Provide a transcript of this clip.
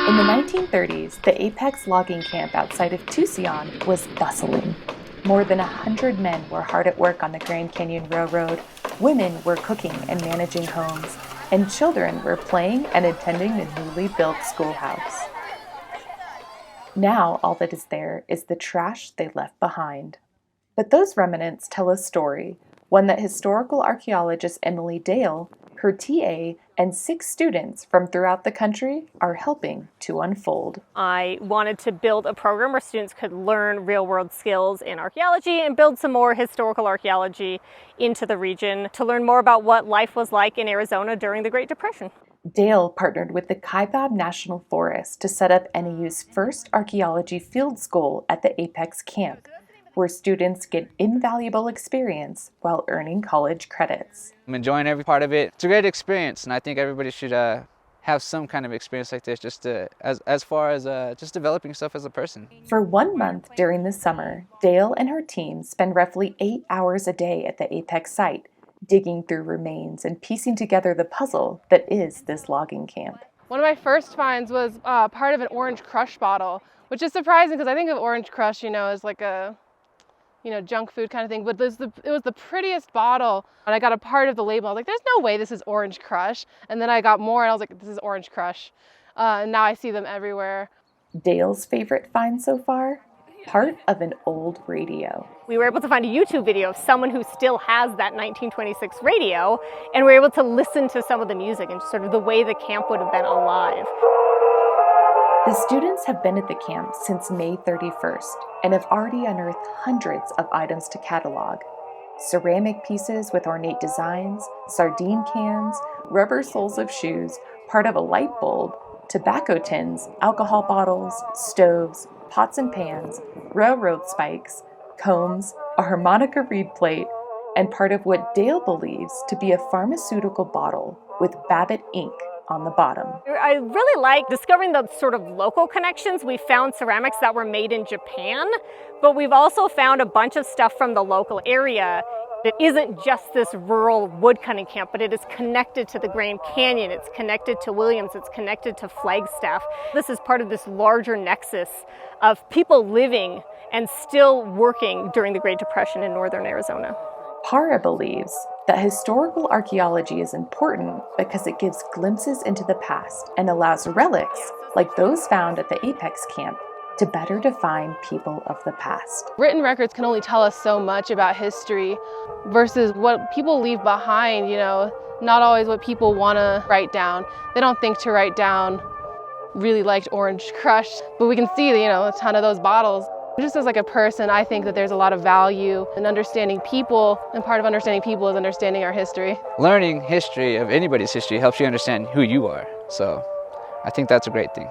In the 1930s, the Apex logging camp outside of Tucson was bustling. More than 100 men were hard at work on the Grand Canyon Railroad, women were cooking and managing homes, and children were playing and attending the newly built schoolhouse. Now all that is there is the trash they left behind. But those remnants tell a story, one that historical archaeologist Emily Dale, her TA, and 6 students from throughout the country are helping to unfold. I wanted to build a program where students could learn real-world skills in archaeology and build some more historical archaeology into the region to learn more about what life was like in Arizona during the Great Depression. Dale partnered with the Kaibab National Forest to set up NAU's first archaeology field school at the Apex camp, where students get invaluable experience while earning college credits. I'm enjoying every part of it. It's a great experience, and I think everybody should have some kind of experience like this, just as far as just developing yourself as a person. For 1 month during the summer, Dale and her team spend roughly 8 hours a day at the Apex site, digging through remains and piecing together the puzzle that is this logging camp. One of my first finds was part of an Orange Crush bottle, which is surprising because I think of Orange Crush, as like a junk food kind of thing, but it was the prettiest bottle, and I got a part of the label. I was like, there's no way this is Orange Crush, and then I got more, and I was like, this is Orange Crush, and now I see them everywhere. Dale's favorite find so far? Part of an old radio. We were able to find a YouTube video of someone who still has that 1926 radio, and we were able to listen to some of the music and sort of the way the camp would have been alive. The students have been at the camp since May 31st and have already unearthed hundreds of items to catalog. Ceramic pieces with ornate designs, sardine cans, rubber soles of shoes, part of a light bulb, tobacco tins, alcohol bottles, stoves, pots and pans, railroad spikes, combs, a harmonica reed plate, and part of what Dale believes to be a pharmaceutical bottle with Babbitt ink on the bottom. I really like discovering the sort of local connections. We found ceramics that were made in Japan, but we've also found a bunch of stuff from the local area. It isn't just this rural woodcutting camp, but it is connected to the Grand Canyon, it's connected to Williams, it's connected to Flagstaff. This is part of this larger nexus of people living and still working during the Great Depression in northern Arizona. Para believes that historical archaeology is important because it gives glimpses into the past and allows relics, like those found at the Apex camp, to better define people of the past. Written records can only tell us so much about history versus what people leave behind, not always what people want to write down. They don't think to write down, really liked Orange Crush, but we can see, a ton of those bottles. Just as like a person, I think that there's a lot of value in understanding people, and part of understanding people is understanding our history. Learning history of anybody's history helps you understand who you are, so I think that's a great thing.